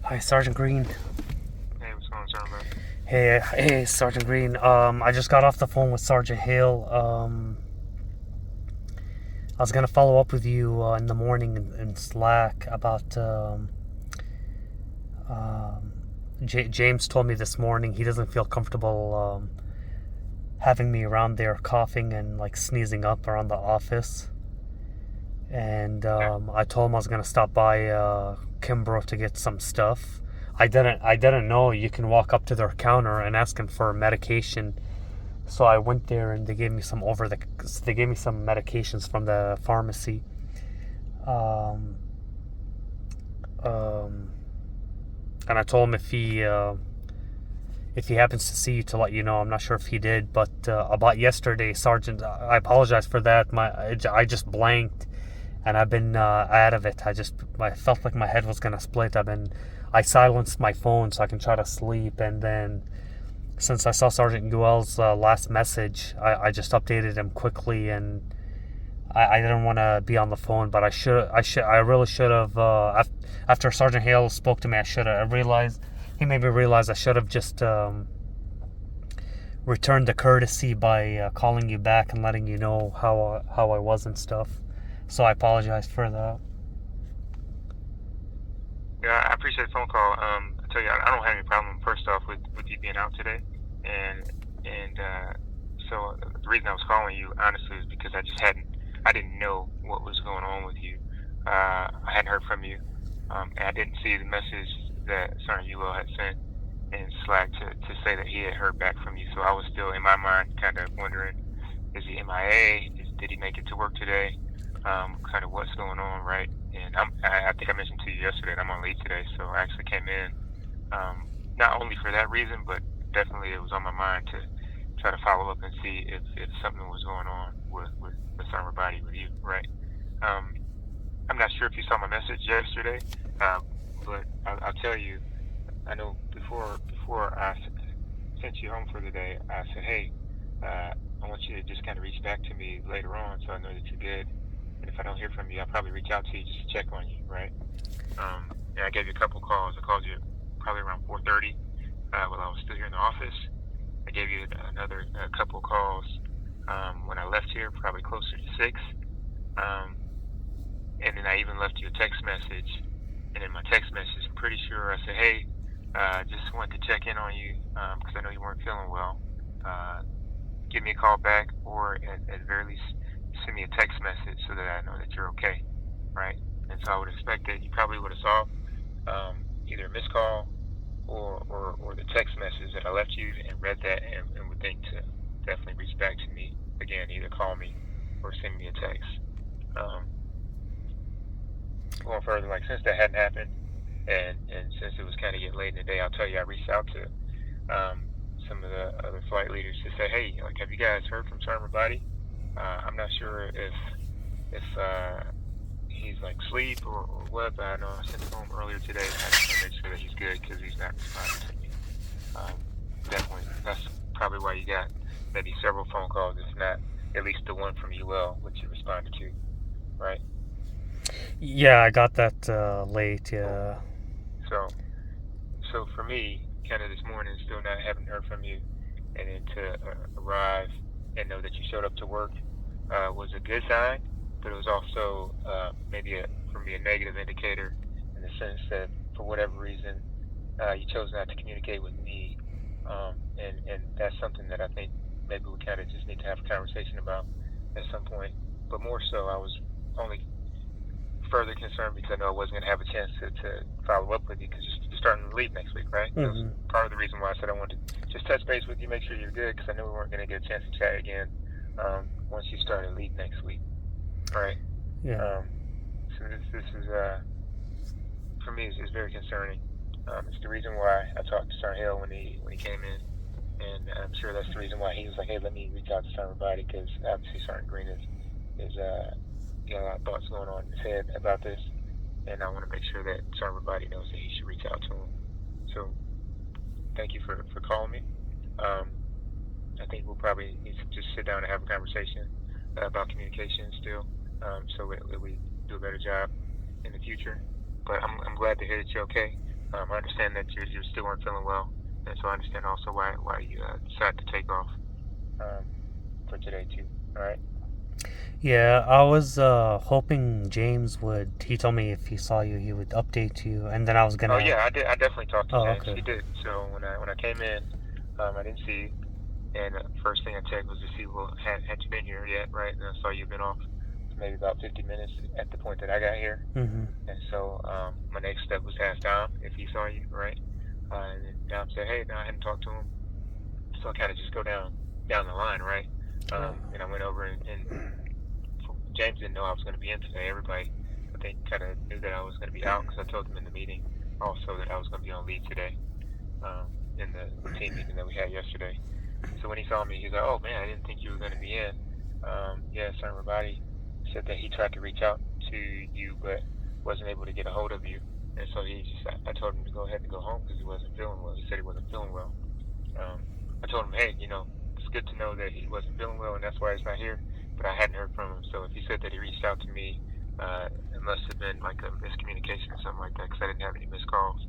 Hi, Sergeant Green. Hey, what's going on, John? Hey, Sergeant Green. I just got off the phone with Sergeant Hale. I was gonna follow up with you in the morning in Slack about. Um, James told me this morning he doesn't feel comfortable having me around there coughing and like sneezing up around the office. And Yeah. I told him I was gonna stop by Kimbrough to get some stuff. I didn't know you can walk up to their counter and ask them for medication. So I went there and they gave me some medications from the pharmacy. Um, um, and I told him if he happens to see you to let you know. I'm not sure if he did, but about yesterday, Sergeant, I apologize for that. I just blanked, and I've been out of it. I felt like my head was gonna split. I silenced my phone so I can try to sleep, and then since I saw Sergeant Guel's last message, I just updated him quickly, and I didn't want to be on the phone, but I really should have. After Sergeant Hale spoke to me, I should have realized. He made me realize I should have just returned the courtesy by calling you back and letting you know how I was and stuff. So I apologize for that. Yeah, I appreciate the phone call. I tell you, I don't have any problem first off with you being out today, and so the reason I was calling you honestly is because I didn't know what was going on with you. I hadn't heard from you, and I didn't see the message that Sergeant Ewell had sent in Slack to say that he had heard back from you. So I was still in my mind kind of wondering, is he MIA? Did he make it to work today? Kind of what's going on, right? And I think I mentioned to you yesterday that I'm on leave today, so I actually came in not only for that reason, but definitely it was on my mind to try to follow up and see if something was going on with the summer body with you, right? Um, I'm not sure if you saw my message yesterday, but I'll tell you, I know before sent you home for the day, I said, hey, I want you to just kind of reach back to me later on so I know that you're good. And if I don't hear from you, I'll probably reach out to you just to check on you, right? And I gave you a couple calls. I called you probably around 4:30 while I was still here in the office. I gave you another couple calls when I left here, probably closer to 6. Um, and then I even left you a text message. And in my text message, I'm pretty sure I said, hey, just wanted to check in on you because I know you weren't feeling well. Give me a call back, or at the very least, send me a text message so that I know that you're okay, right? And so I would expect that you probably would have saw either a missed call or the text message that I left you and read that and would think to definitely reach back to me again, either call me or send me a text. Um, Going further, like since that hadn't happened, and since it was kind of getting late in the day, I'll tell you, I reached out to some of the other flight leaders to say, hey, like, have you guys heard from Sergeant Body? I'm not sure if he's like asleep or what, but I know I sent him home earlier today. I just want to make sure that he's good because he's not responding to me. Um, Definitely, that's probably why you got maybe several phone calls, if not at least the one from UL, which you responded to, right? Yeah, I got that late. Cool. Yeah. So, so for me, kind of this morning, still not having heard from you, and then to arrive and know that you showed up to work was a good sign, but it was also maybe for me a negative indicator in the sense that for whatever reason you chose not to communicate with me, and that's something that I think maybe we kind of just need to have a conversation about at some point. But more so, I was only further concerned because I know I wasn't going to have a chance to follow up with you because you're starting to leave next week, right? That was Hmm. part of the reason why I said I wanted to just touch base with you, make sure you're good, because I knew we weren't going to get a chance to chat again once you started leave next week, right? Yeah. Um, so this is for me is very concerning. It's the reason why I talked to Sergeant Hill when he came in, and I'm sure that's the reason why he was like, hey, let me reach out to Sergeant Body because obviously Sergeant Green is got a lot of thoughts going on in his head about this, and I want to make sure that everybody knows that he should reach out to him. So thank you for calling me. Um, I think we'll probably need to just sit down and have a conversation about communication still, so we do a better job in the future. But I'm glad to hear that you're okay. I understand that you still weren't feeling well, and so I understand also why you decided to take off for today too. All right. Yeah, I was hoping James would. He told me if he saw you, he would update you, and then I was Oh gonna. yeah, I did. I definitely talked to Oh, James. okay. He did. So when I came in, I didn't see you, and first thing I checked was to see, well, had you been here yet, right? And I saw you've been off maybe about 50 minutes at the point that I got here. Mm-hmm. And so my next step was to ask Dom if he saw you, right? And then Dom said, hey, no, I hadn't talked to him. So I kind of just go down the line, right? And I went over and James didn't know I was going to be in today. Everybody, I think, kind of knew that I was going to be out because I told them in the meeting also that I was going to be on leave today in the team meeting that we had yesterday. So when he saw me, he's like, oh, man, I didn't think you were going to be in. Yeah, Son Rabadi said that he tried to reach out to you but wasn't able to get a hold of you. And so I told him to go ahead and go home because he wasn't feeling well. He said he wasn't feeling well. I told him, hey, it's good to know that he wasn't feeling well and that's why he's not here. But I hadn't heard from him. So if he said that he reached out to me, it must have been like a miscommunication or something like that because I didn't have any missed calls.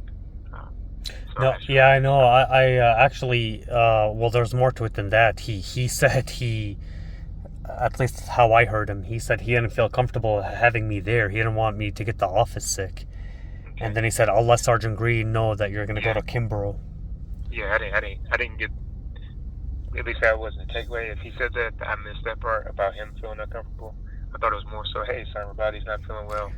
So No, sure. yeah, I know. I actually, well, there's more to it than that. He said at least how I heard him, he said he didn't feel comfortable having me there. He didn't want me to get the office sick. Okay. And then he said, I'll let Sergeant Green know that you're going to go to Kimbrough. Yeah, I didn't get. At least that wasn't a takeaway. If he said that, I missed that part about him feeling uncomfortable. I thought it was more so, hey, son, my body's not feeling well,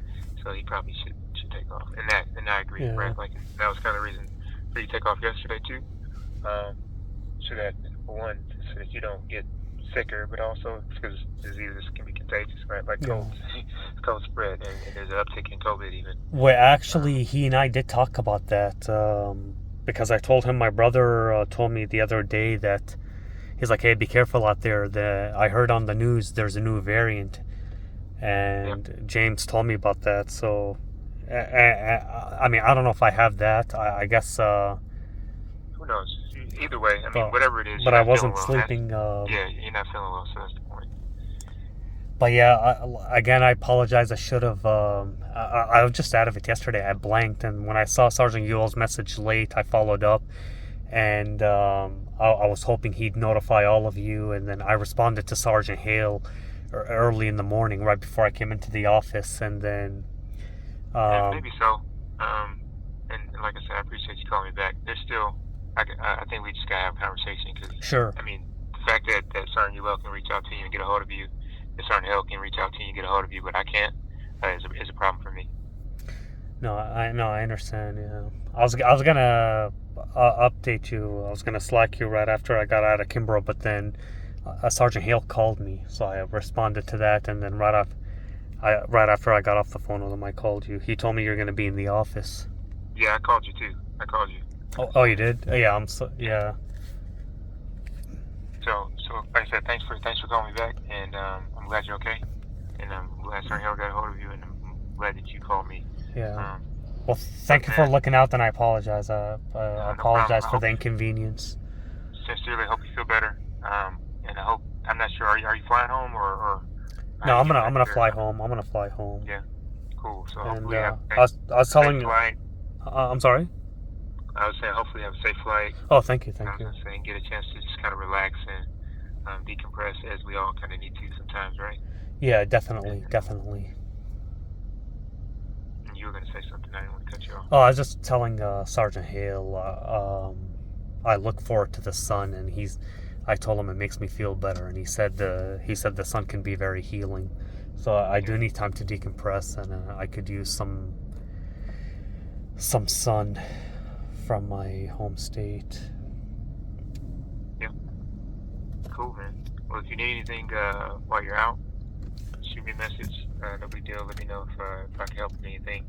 so he probably should take off. And I agree, Yeah. right? Like that was kind of the reason for you to take off yesterday too. So that for one, so that you don't get sicker, but also because diseases can be contagious, right? Like cold spread, and there's an uptick in COVID even. Well, actually, he and I did talk about that because I told him my brother told me the other day that he's like, hey, be careful out there. I heard on the news there's a new variant, and James told me about that. So, I mean, I don't know if I have that. I guess. Who knows? Either way, I mean, whatever it is. But I wasn't well. sleeping. Yeah, you're not feeling well, so that's the point. But yeah, again, I apologize. I should have. I was just out of it yesterday. I blanked, and when I saw Sergeant Ewell's message late, I followed up, and I was hoping he'd notify all of you. And then I responded to Sergeant Hale early in the morning, right before I came into the office, and then. Yeah, maybe so. And like I said, I appreciate you calling me back. There's still. I think we just gotta have a conversation because. Sure. I mean, the fact that Sergeant Ewell can reach out to you and get a hold of you. Sergeant Hill can reach out to you and get a hold of you, but I can't. Is a problem for me. No, I understand. Yeah, I was gonna update you. I was gonna Slack you right after I got out of Kimbrough, but then Sergeant Hale called me, so I responded to that, and then right after I got off the phone with him, I called you. He told me you're gonna be in the office. Yeah, I called you too. I called you. Oh, you did? Yeah, yeah. So like I said, thanks for calling me back, and I'm glad you're okay, and I'm glad Sergeant Hill got a hold of you, and I'm glad that you called me. Yeah. Well, thank you for looking out, and I apologize. I apologize for the inconvenience. Sincerely, hope you feel better. And I hope, I'm not sure. Are you flying home or? No, I'm gonna fly home. I'm gonna fly home. Yeah. Cool. So and hopefully have I was telling you. Flight. I'm sorry. I was saying hopefully have a safe flight. Oh, thank you. I was saying get a chance to just kind of relax and decompress as we all kind of need to sometimes, right? Yeah, definitely. And you were going to say something. I didn't want to cut you off. Oh, I was just telling Sergeant Hale. I look forward to the sun, and I told him it makes me feel better, and he said the sun can be very healing. So I do need time to decompress, and I could use some sun from my home state. Yeah. Cool, man. Well, if you need anything while you're out, shoot me a message. No big deal. Let me know if I can help with anything.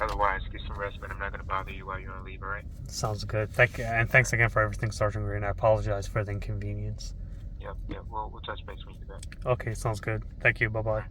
Otherwise, get some rest, but I'm not going to bother you while you're on leave, all right? Sounds good. Thanks again for everything, Sergeant Green. I apologize for the inconvenience. Yep. We'll touch base when you get back. Okay, sounds good. Thank you. Bye-bye.